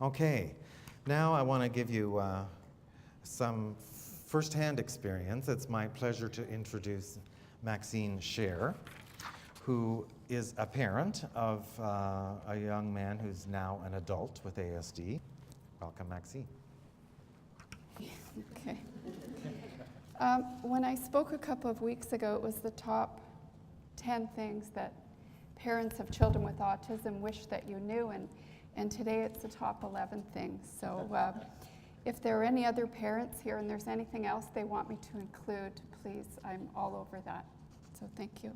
Okay, now I want to give you some first-hand experience. It's my pleasure to introduce Maxine Scher, who is a parent of a young man who's now an adult with ASD. Welcome, Maxine. Okay. When I spoke a couple of weeks ago, it was the top 10 things that parents of children with autism wish that you knew, and today it's the top 11 things. So if there are any other parents here and there's anything else they want me to include, please, I'm all over that. So thank you.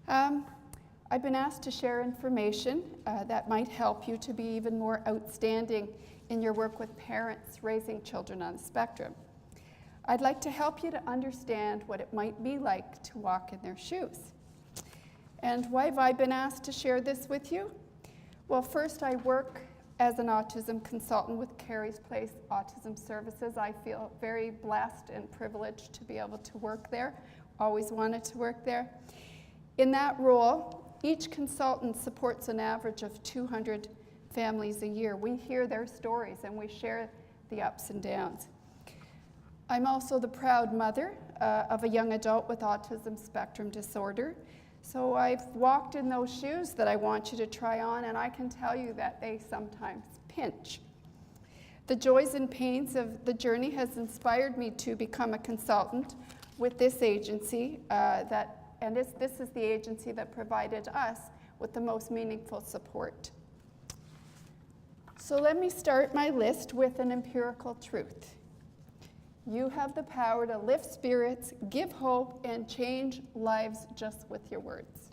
I've been asked to share information that might help you to be even more outstanding in your work with parents raising children on the spectrum. I'd like to help you to understand what it might be like to walk in their shoes. And why have I been asked to share this with you? Well, first, I work as an autism consultant with Carey's Place Autism Services. I feel very blessed and privileged to be able to work there. Always wanted to work there. In that role, each consultant supports an average of 200 families a year. We hear their stories and we share the ups and downs. I'm also the proud mother of a young adult with autism spectrum disorder. So I've walked in those shoes that I want you to try on, and I can tell you that they sometimes pinch. The joys and pains of the journey has inspired me to become a consultant with this agency, this is the agency that provided us with the most meaningful support. So let me start my list with an empirical truth. You have the power to lift spirits, give hope, and change lives just with your words.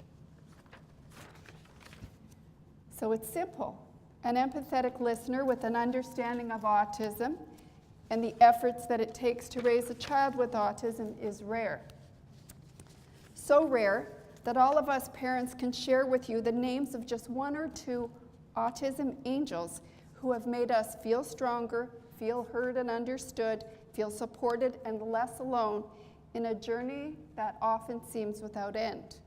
So it's simple. An empathetic listener with an understanding of autism and the efforts that it takes to raise a child with autism is rare. So rare that all of us parents can share with you the names of just one or two autism angels who have made us feel stronger, feel heard and understood, feel supported and less alone in a journey that often seems without end.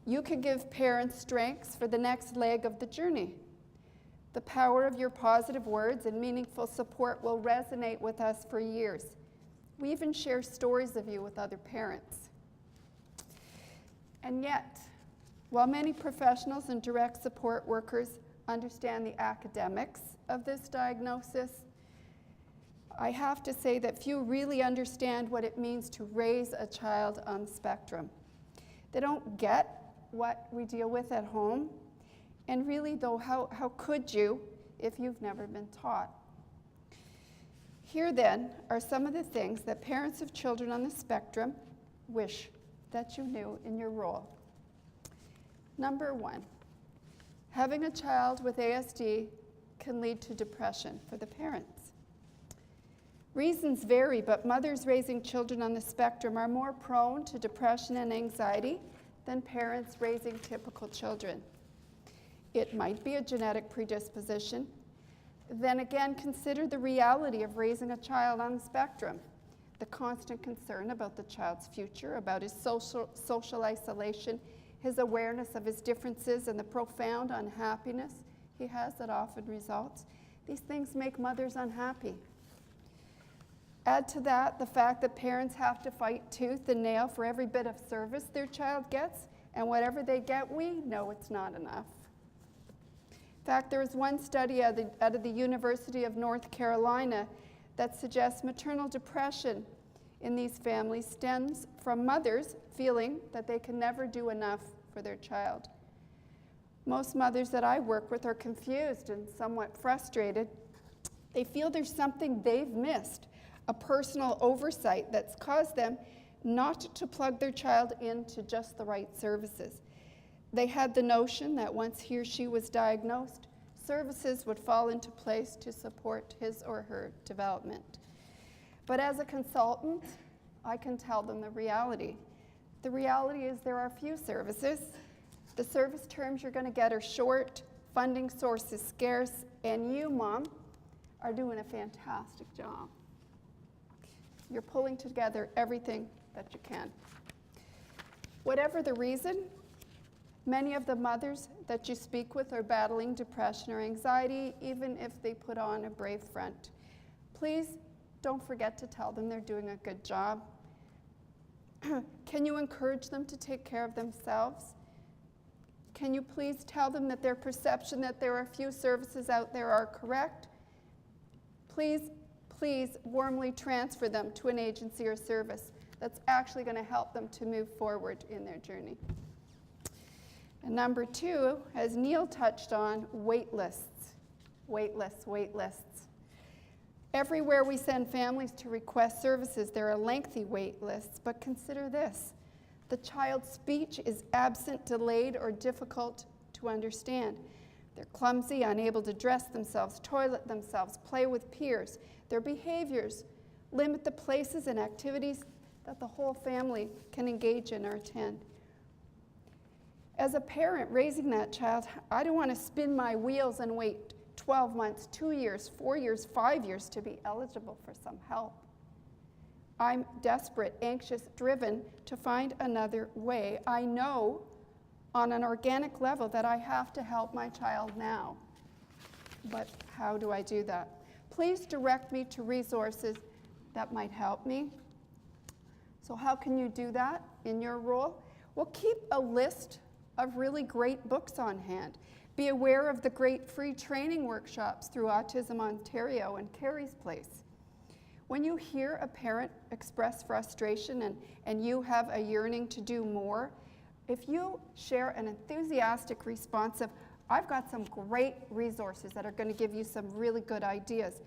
You could give parents strengths for the next leg of the journey. The power of your positive words and meaningful support will resonate with us for years. We even share stories of you with other parents. And yet, while many professionals and direct support workers understand the academics of this diagnosis, I have to say that few really understand what it means to raise a child on the spectrum. They don't get what we deal with at home, and really though, how could you if you've never been taught? Here then are some of the things that parents of children on the spectrum wish that you knew in your role. Number one, having a child with ASD can lead to depression for the parents. Reasons vary, but mothers raising children on the spectrum are more prone to depression and anxiety than parents raising typical children. It might be a genetic predisposition. Then again, consider the reality of raising a child on the spectrum. The constant concern about the child's future, about his social isolation, his awareness of his differences, and the profound unhappiness he has that often results. These things make mothers unhappy. Add to that the fact that parents have to fight tooth and nail for every bit of service their child gets, and whatever they get, we know it's not enough. In fact, there is one study out of the University of North Carolina that suggests maternal depression in these families stems from mothers feeling that they can never do enough for their child. Most mothers that I work with are confused and somewhat frustrated. They feel there's something they've missed, a personal oversight that's caused them not to plug their child into just the right services. They had the notion that once he or she was diagnosed, services would fall into place to support his or her development. But as a consultant, I can tell them the reality. The reality is there are few services. The service terms you're going to get are short, funding sources scarce, and you, Mom, are doing a fantastic job. You're pulling together everything that you can. Whatever the reason, Many of the mothers that you speak with are battling depression or anxiety, even if they put on a brave front. Please don't forget to tell them they're doing a good job. Can you encourage them to take care of themselves? Can you please tell them that their perception that there are few services out there are correct? Please warmly transfer them to an agency or service that's actually going to help them to move forward in their journey. And number 2, as Neil touched on, wait lists. Wait lists. Everywhere we send families to request services, there are lengthy wait lists, but consider this. The child's speech is absent, delayed, or difficult to understand. They're clumsy, unable to dress themselves, toilet themselves, play with peers. Their behaviors limit the places and activities that the whole family can engage in or attend. As a parent raising that child, I don't want to spin my wheels and wait 12 months, 2 years, 4 years, 5 years to be eligible for some help. I'm desperate, anxious, driven to find another way. I know on an organic level that I have to help my child now. But how do I do that? Please direct me to resources that might help me. So how can you do that in your role? Well, keep a list of really great books on hand. Be aware of the great free training workshops through Autism Ontario and Carrie's Place. When you hear a parent express frustration and you have a yearning to do more, if you share an enthusiastic response of, I've got some great resources that are going to give you some really good ideas,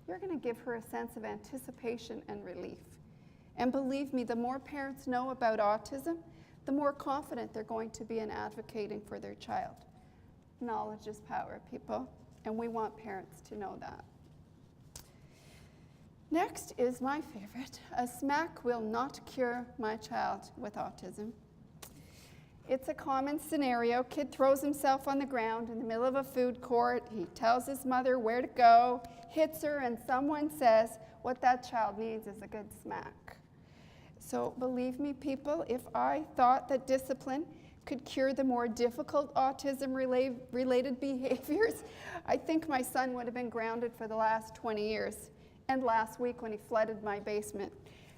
you're going to give her a sense of anticipation and relief. And believe me, the more parents know about autism, the more confident they're going to be in advocating for their child. Knowledge is power, people, and we want parents to know that. Next is my favorite. A smack will not cure my child with autism. It's a common scenario. Kid throws himself on the ground in the middle of a food court. He tells his mother where to go, hits her, and someone says what that child needs is a good smack. So believe me, people, if I thought that discipline could cure the more difficult autism-related behaviors, I think my son would have been grounded for the last 20 years, and last week when he flooded my basement.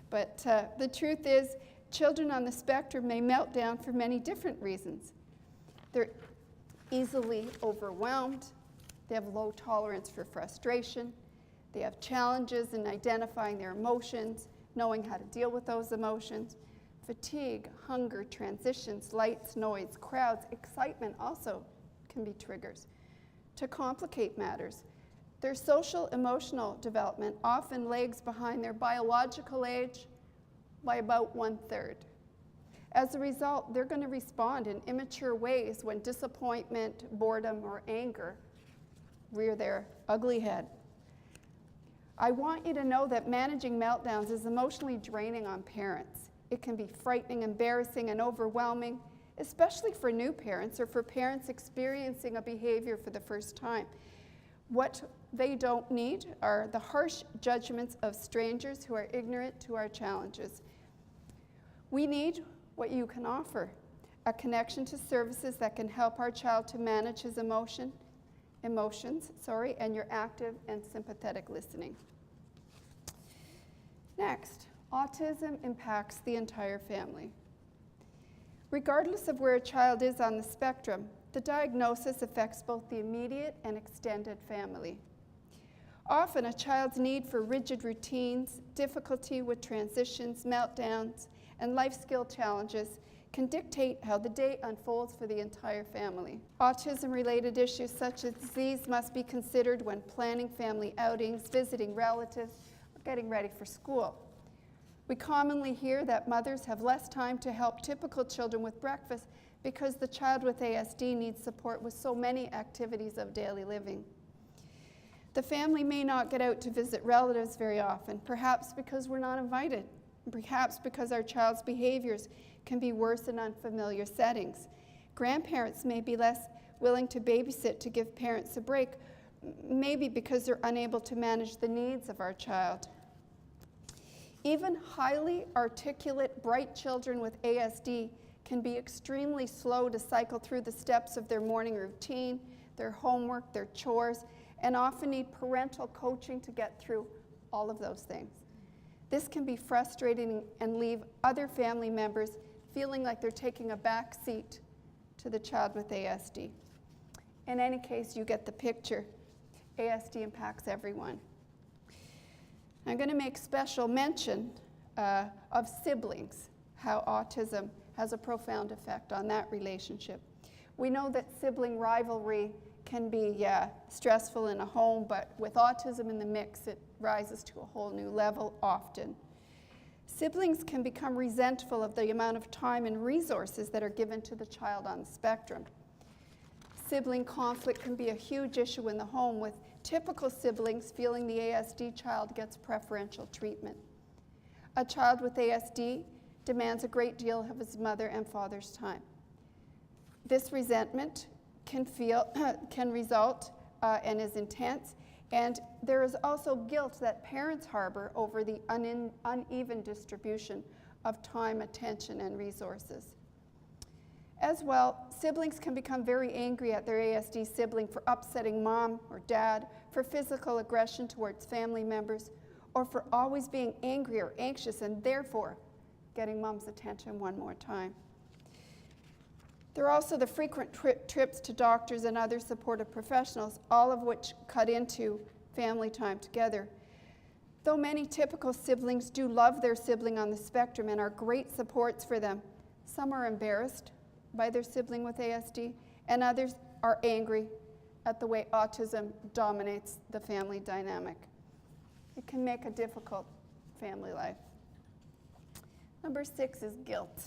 But the truth is, children on the spectrum may melt down for many different reasons. They're easily overwhelmed, they have low tolerance for frustration, they have challenges in identifying their emotions, knowing how to deal with those emotions. Fatigue, hunger, transitions, lights, noise, crowds, excitement also can be triggers. To complicate matters, their social emotional development often lags behind their biological age by about 1/3. As a result, they're going to respond in immature ways when disappointment, boredom, or anger rear their ugly head. I want you to know that managing meltdowns is emotionally draining on parents. It can be frightening, embarrassing, and overwhelming, especially for new parents or for parents experiencing a behavior for the first time. What they don't need are the harsh judgments of strangers who are ignorant to our challenges. We need what you can offer, a connection to services that can help our child to manage his emotions, and your active and sympathetic listening. Next, autism impacts the entire family. Regardless of where a child is on the spectrum, the diagnosis affects both the immediate and extended family. Often, a child's need for rigid routines, difficulty with transitions, meltdowns, and life skill challenges can dictate how the day unfolds for the entire family. Autism-related issues such as these must be considered when planning family outings, visiting relatives, or getting ready for school. We commonly hear that mothers have less time to help typical children with breakfast because the child with ASD needs support with so many activities of daily living. The family may not get out to visit relatives very often, perhaps because we're not invited, perhaps because our child's behaviors can be worse in unfamiliar settings. Grandparents may be less willing to babysit to give parents a break, maybe because they're unable to manage the needs of our child. Even highly articulate, bright children with ASD can be extremely slow to cycle through the steps of their morning routine, their homework, their chores, and often need parental coaching to get through all of those things. This can be frustrating and leave other family members feeling like they're taking a back seat to the child with ASD. In any case, you get the picture. ASD impacts everyone. I'm going to make special mention of siblings, how autism has a profound effect on that relationship. We know that sibling rivalry can be stressful in a home, but with autism in the mix, it rises to a whole new level often. Siblings can become resentful of the amount of time and resources that are given to the child on the spectrum. Sibling conflict can be a huge issue in the home, with typical siblings feeling the ASD child gets preferential treatment. A child with ASD demands a great deal of his mother and father's time. This resentment can result and is intense, and there is also guilt that parents harbor over the uneven distribution of time, attention, and resources. As well, siblings can become very angry at their ASD sibling for upsetting mom or dad, for physical aggression towards family members, or for always being angry or anxious and therefore getting mom's attention one more time. There are also the frequent trips to doctors and other supportive professionals, all of which cut into family time together. Though many typical siblings do love their sibling on the spectrum and are great supports for them, some are embarrassed by their sibling with ASD, and others are angry at the way autism dominates the family dynamic. It can make a difficult family life. Number 6 is guilt.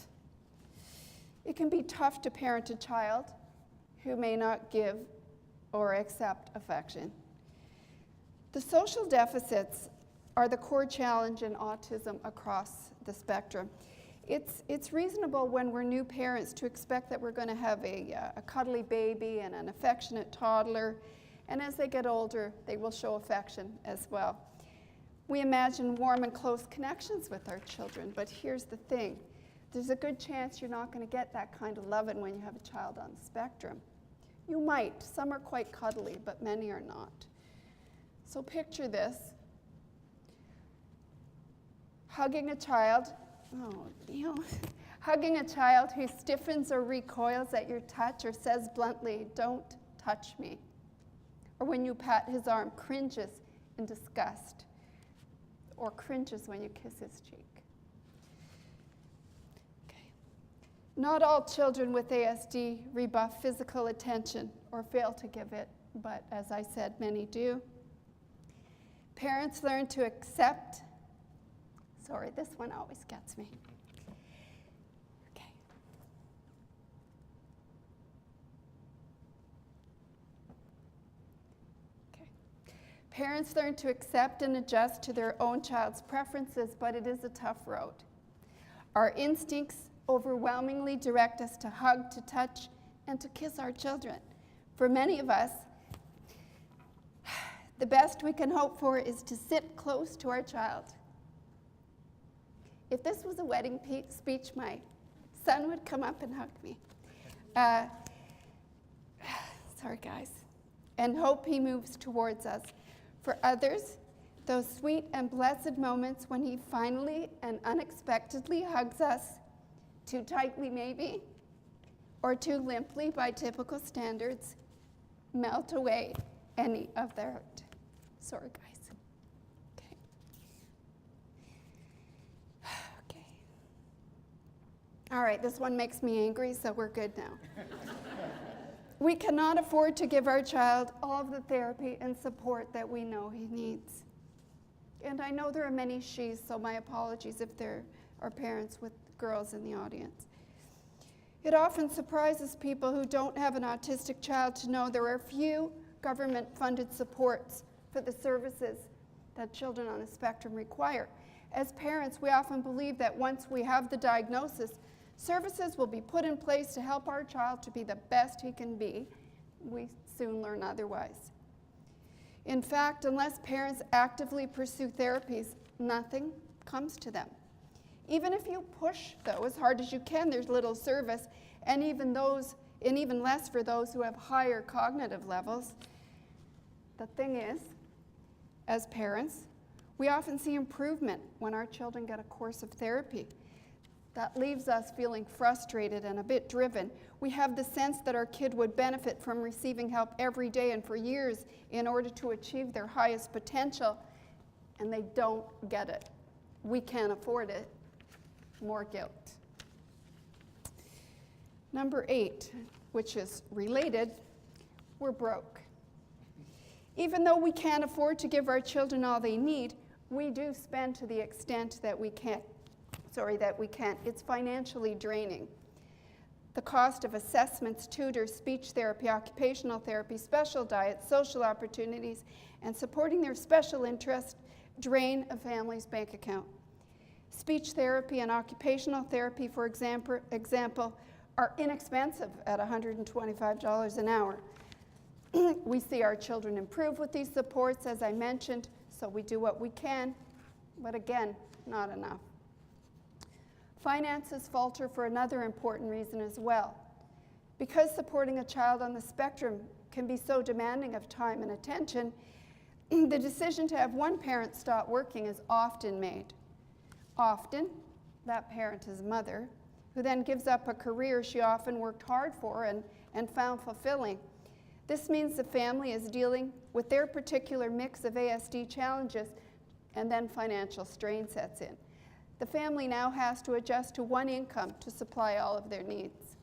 It can be tough to parent a child who may not give or accept affection. The social deficits are the core challenge in autism across the spectrum. It's reasonable when we're new parents to expect that we're going to have a cuddly baby and an affectionate toddler, and as they get older, they will show affection as well. We imagine warm and close connections with our children, but here's the thing. There's a good chance you're not going to get that kind of loving when you have a child on the spectrum. You might. Some are quite cuddly, but many are not. So picture this. Hugging a child, hugging a child who stiffens or recoils at your touch or says bluntly, "Don't touch me." Or when you pat his arm, cringes in disgust, or cringes when you kiss his cheek. Not all children with ASD rebuff physical attention or fail to give it, but as I said, many do. Parents learn to accept. Sorry, this one always gets me. Okay. Parents learn to accept and adjust to their own child's preferences, but it is a tough road. Our instincts overwhelmingly direct us to hug, to touch, and to kiss our children. For many of us, the best we can hope for is to sit close to our child. If this was a wedding speech, my son would come up and hug me. Sorry, guys. And hope he moves towards us. For others, those sweet and blessed moments when he finally and unexpectedly hugs us, too tightly maybe, or too limply by typical standards, melt away any of their hurt. Sorry, guys. Okay. All right, this one makes me angry, so we're good now. We cannot afford to give our child all of the therapy and support that we know he needs. And I know there are many she's, so my apologies if there are parents with girls in the audience. It often surprises people who don't have an autistic child to know there are few government-funded supports for the services that children on the spectrum require. As parents, we often believe that once we have the diagnosis, services will be put in place to help our child to be the best he can be. We soon learn otherwise. In fact, unless parents actively pursue therapies, nothing comes to them. Even if you push, though, as hard as you can, there's little service, and even less for those who have higher cognitive levels. The thing is, as parents, we often see improvement when our children get a course of therapy. That leaves us feeling frustrated and a bit driven. We have the sense that our kid would benefit from receiving help every day and for years in order to achieve their highest potential, and they don't get it. We can't afford it. More guilt. Number 8, which is related, we're broke. Even though we can't afford to give our children all they need, we do spend to the extent that we can't. It's financially draining. The cost of assessments, tutors, speech therapy, occupational therapy, special diets, social opportunities, and supporting their special interests drain a family's bank account. Speech therapy and occupational therapy, for example, are inexpensive at $125 an hour. We see our children improve with these supports, as I mentioned, so we do what we can, but again, not enough. Finances falter for another important reason as well. Because supporting a child on the spectrum can be so demanding of time and attention, the decision to have one parent stop working is often made. Often, that parent is mother, who then gives up a career she often worked hard for and found fulfilling. This means the family is dealing with their particular mix of ASD challenges, and then financial strain sets in. The family now has to adjust to one income to supply all of their needs.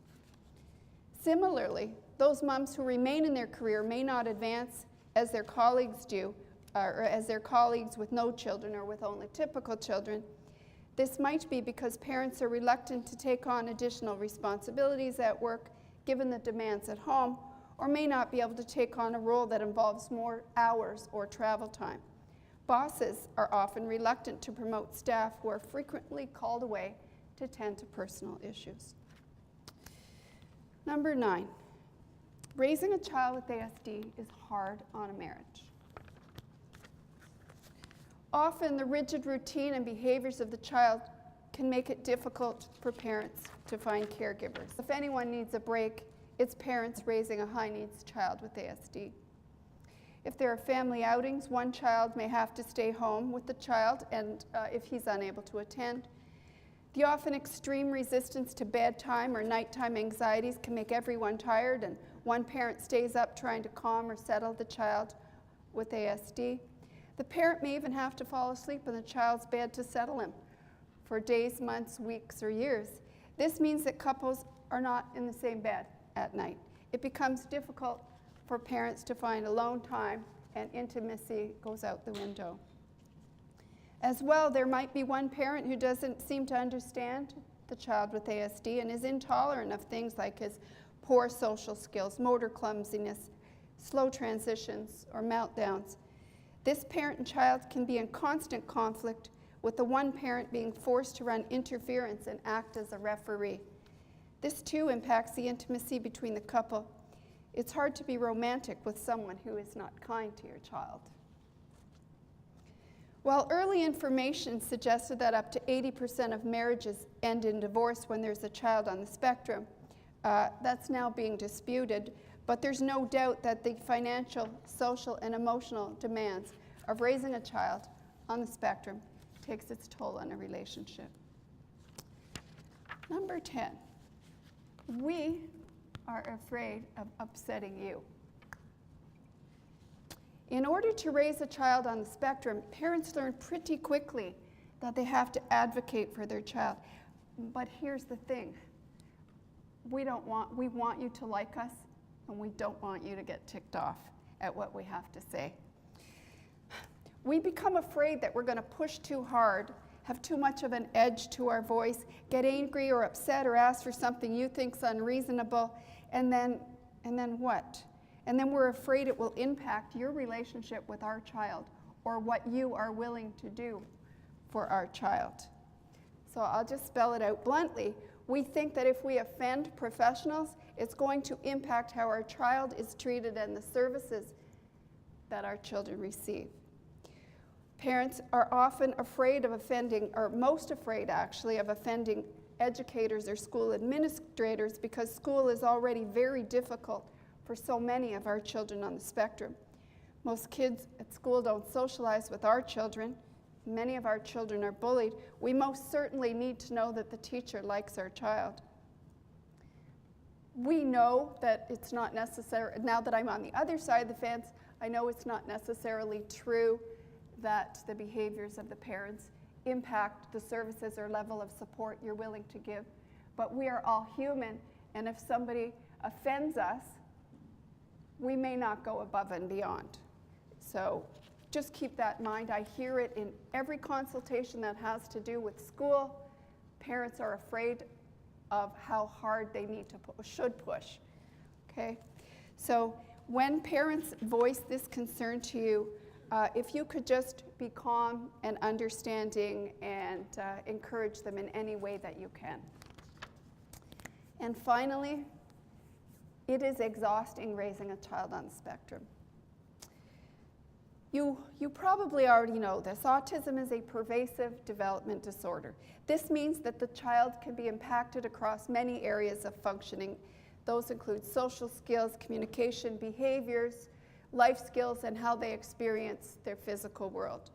Similarly, those moms who remain in their career may not advance as their colleagues do, or as their colleagues with no children or with only typical children. This might be because parents are reluctant to take on additional responsibilities at work given the demands at home, or may not be able to take on a role that involves more hours or travel time. Bosses are often reluctant to promote staff who are frequently called away to tend to personal issues. Number 9, raising a child with ASD is hard on a marriage. Often the rigid routine and behaviors of the child can make it difficult for parents to find caregivers. If anyone needs a break, it's parents raising a high-needs child with ASD. If there are family outings, one child may have to stay home with the child, and if he's unable to attend. The often extreme resistance to bedtime or nighttime anxieties can make everyone tired, and one parent stays up trying to calm or settle the child with ASD. The parent may even have to fall asleep in the child's bed to settle him for days, months, weeks, or years. This means that couples are not in the same bed at night. It becomes difficult for parents to find alone time, and intimacy goes out the window. As well, there might be one parent who doesn't seem to understand the child with ASD and is intolerant of things like his poor social skills, motor clumsiness, slow transitions, or meltdowns. This parent and child can be in constant conflict, with the one parent being forced to run interference and act as a referee. This too impacts the intimacy between the couple. It's hard to be romantic with someone who is not kind to your child. While early information suggested that up to 80% of marriages end in divorce when there's a child on the spectrum, that's now being disputed, but there's no doubt that the financial, social, and emotional demands of raising a child on the spectrum takes its toll on a relationship. Number 10, we are afraid of upsetting you. In order to raise a child on the spectrum, parents learn pretty quickly that they have to advocate for their child. But here's the thing. We want you to like us, and we don't want you to get ticked off at what we have to say. We become afraid that we're going to push too hard, have too much of an edge to our voice, get angry or upset or ask for something you think's unreasonable, and then what? And then we're afraid it will impact your relationship with our child or what you are willing to do for our child. So I'll just spell it out bluntly. We think that if we offend professionals, it's going to impact how our child is treated and the services that our children receive. Parents are often afraid of offending, or most afraid actually, of offending educators or school administrators because school is already very difficult for so many of our children on the spectrum. Most kids at school don't socialize with our children. Many of our children are bullied. We most certainly need to know that the teacher likes our child. We know that it's not necessary, now that I'm on the other side of the fence, I know it's not necessarily true that the behaviors of the parents impact the services or level of support you're willing to give. But we are all human, and if somebody offends us, we may not go above and beyond. So just keep that in mind. I hear it in every consultation that has to do with school. Parents are afraid of how hard they need to should push. Okay? So when parents voice this concern to you, if you could just be calm and understanding and encourage them in any way that you can. And finally, it is exhausting raising a child on the spectrum. You probably already know this. Autism is a pervasive development disorder. This means that the child can be impacted across many areas of functioning. Those include social skills, communication, behaviors, life skills, and how they experience their physical world.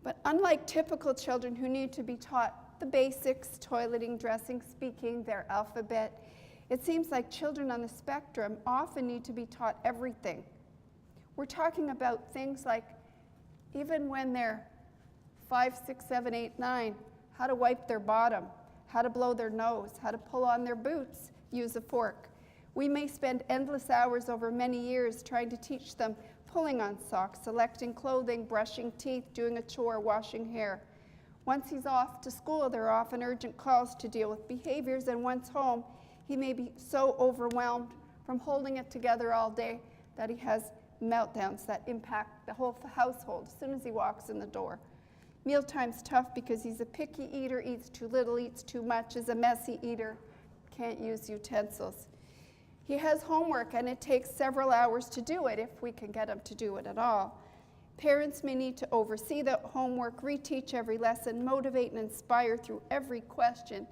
But unlike typical children who need to be taught the basics, toileting, dressing, speaking, their alphabet, it seems like children on the spectrum often need to be taught everything. We're talking about things like, even when they're 5, 6, 7, 8, 9, how to wipe their bottom, how to blow their nose, how to pull on their boots, use a fork. We may spend endless hours over many years trying to teach them pulling on socks, selecting clothing, brushing teeth, doing a chore, washing hair. Once he's off to school, there are often urgent calls to deal with behaviors, and once home, he may be so overwhelmed from holding it together all day that he has meltdowns that impact the whole household as soon as he walks in the door. Mealtime's tough because he's a picky eater, eats too little, eats too much, is a messy eater, can't use utensils. He has homework, and it takes several hours to do it if we can get him to do it at all. Parents may need to oversee the homework, reteach every lesson, motivate and inspire through every question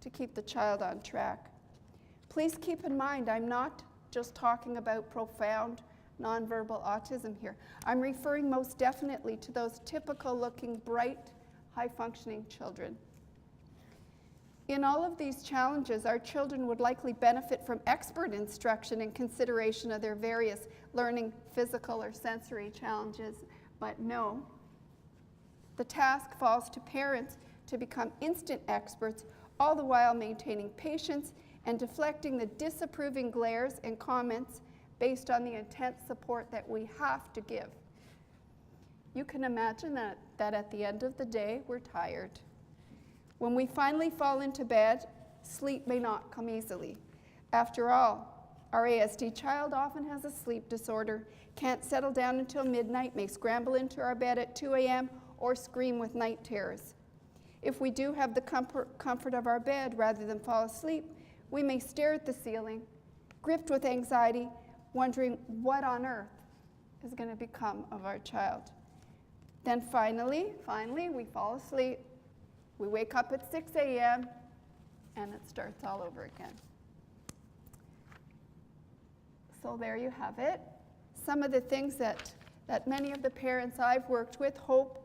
to keep the child on track. Please keep in mind, I'm not just talking about profound nonverbal autism here. I'm referring most definitely to those typical-looking, bright, high-functioning children. In all of these challenges, our children would likely benefit from expert instruction and consideration of their various learning, physical, or sensory challenges, but no. The task falls to parents to become instant experts, all the while maintaining patience and deflecting the disapproving glares and comments based on the intense support that we have to give. You can imagine that at the end of the day, we're tired. When we finally fall into bed, sleep may not come easily. After all, our ASD child often has a sleep disorder, can't settle down until midnight, may scramble into our bed at 2 a.m. or scream with night terrors. If we do have the comfort of our bed rather than fall asleep, we may stare at the ceiling, gripped with anxiety, wondering what on earth is going to become of our child. Then finally, we fall asleep. We wake up at 6 a.m. and it starts all over again. So there you have it. Some of the things that many of the parents I've worked with hope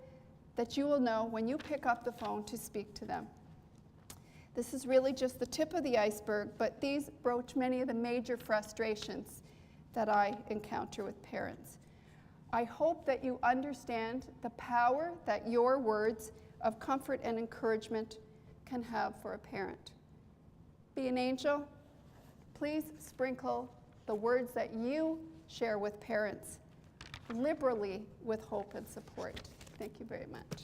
that you will know when you pick up the phone to speak to them. This is really just the tip of the iceberg, but these broach many of the major frustrations that I encounter with parents. I hope that you understand the power that your words of comfort and encouragement can have for a parent. Be an angel. Please sprinkle the words that you share with parents liberally with hope and support. Thank you very much.